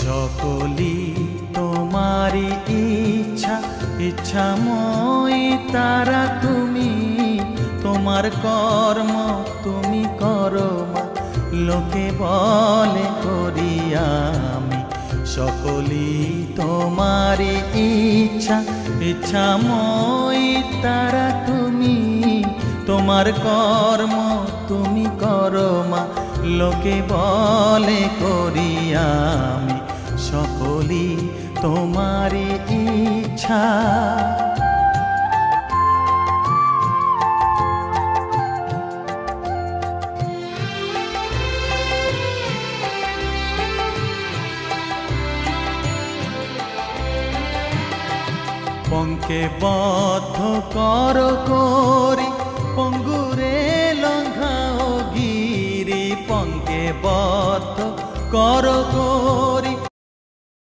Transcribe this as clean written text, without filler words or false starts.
সকলি তোমারি ইচ্ছা, ইচ্ছাময়ী তারা তুমি। তোমার কর্ম তুমি করো মা, লোকে বলে করি আমি। সকলি তোমারি ইচ্ছা, ইচ্ছাময়ী তারা তুমি। তোমার কর্ম তুমি করো মা, লোকে বলে করি আমি। সকলি তোমারি ইচ্ছা। পঙ্কে বদ্ধ কর করি, পঙ্গুরে লঙ্ঘাও গিরি। পঙ্কে বদ্ধ কর করি,